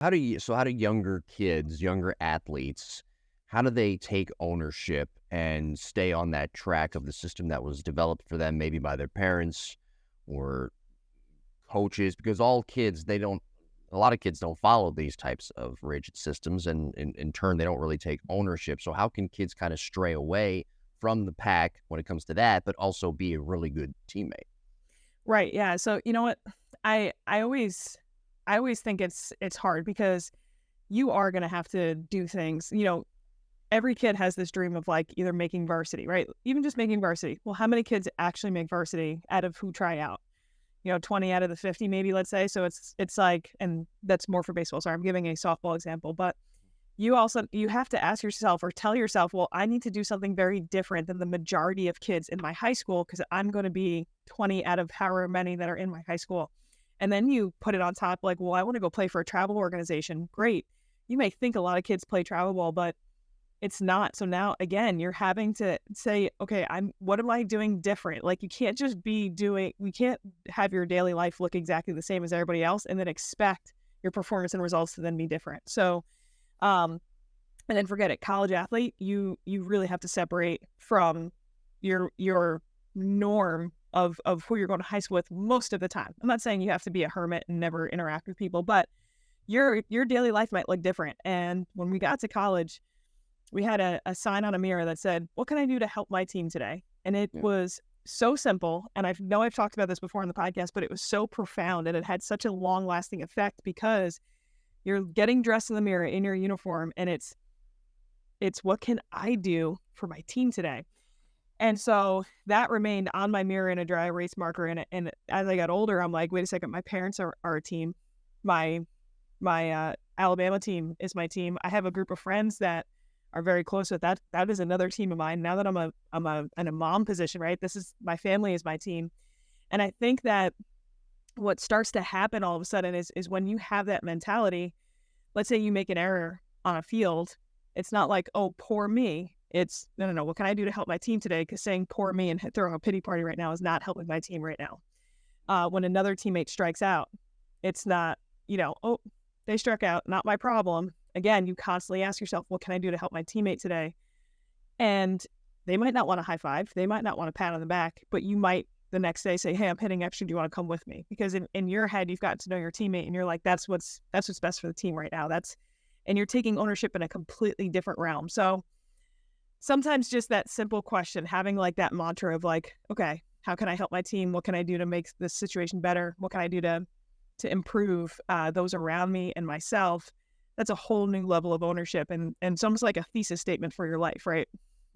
How do younger kids, younger athletes, how do they take ownership and stay on that track of the system that was developed for them, maybe by their parents or coaches? Because all kids, they don't a lot of kids don't follow these types of rigid systems, and in turn, they don't really take ownership. So how can kids kind of stray away from the pack when it comes to that, but also be a really good teammate? Right, yeah, so you know what? I always think it's hard because you are gonna have to do things, every kid has this dream of, like, either making varsity, right? Even just making varsity. Well, how many kids actually make varsity out of who try out? 20 out of the 50 maybe, let's say, so it's like, and that's more for baseball, sorry, I'm giving a softball example, but you have to ask yourself or tell yourself, "Well, I need to do something very different than the majority of kids in my high school because 'cause I'm gonna be 20 out of however many that are in my high school." And then you put it on top like, "Well, I wanna go play for a travel organization." Great. You may think a lot of kids play travel ball, but it's not. So now, again, you're having to say, "Okay, what am I doing different?" Like, you can't just be doing we can't have your daily life look exactly the same as everybody else and then expect your performance and results to then be different. So, um, and then forget it, college athlete, you really have to separate from your norm of who you're going to high school with most of the time. I'm not saying you have to be a hermit and never interact with people, but your daily life might look different. And when we got to college, we had a sign on a mirror that said, "What can I do to help my team today?" And it Yeah. was so simple. And I know I've talked about this before on the podcast, but it was so profound and it had such a long lasting effect because you're getting dressed in the mirror in your uniform and it's what can I do for my team today? And so that remained on my mirror in a dry erase marker. And as I got older, I'm like, wait a second, my parents are a team. My Alabama team is my team. I have a group of friends that are very close with that. That is another team of mine. Now that I'm in a mom position, right? This is my family is my team. And I think that what starts to happen all of a sudden is when you have that mentality, let's say you make an error on a field, it's not like, oh, poor me. It's no, no, no. What can I do to help my team today? Because saying poor me and throwing a pity party right now is not helping my team right now. When another teammate strikes out, it's not, oh, they struck out, not my problem. Again, you constantly ask yourself, what can I do to help my teammate today? And they might not want a high five. They might not want a pat on the back, but you might the next day say, hey, I'm hitting extra. Do you want to come with me? Because in your head, you've got to know your teammate and you're like, that's what's best for the team right now. And you're taking ownership in a completely different realm. So sometimes just that simple question, having like that mantra of like, okay, how can I help my team? What can I do to make this situation better? What can I do to improve those around me and myself? That's a whole new level of ownership. And it's almost like a thesis statement for your life, right?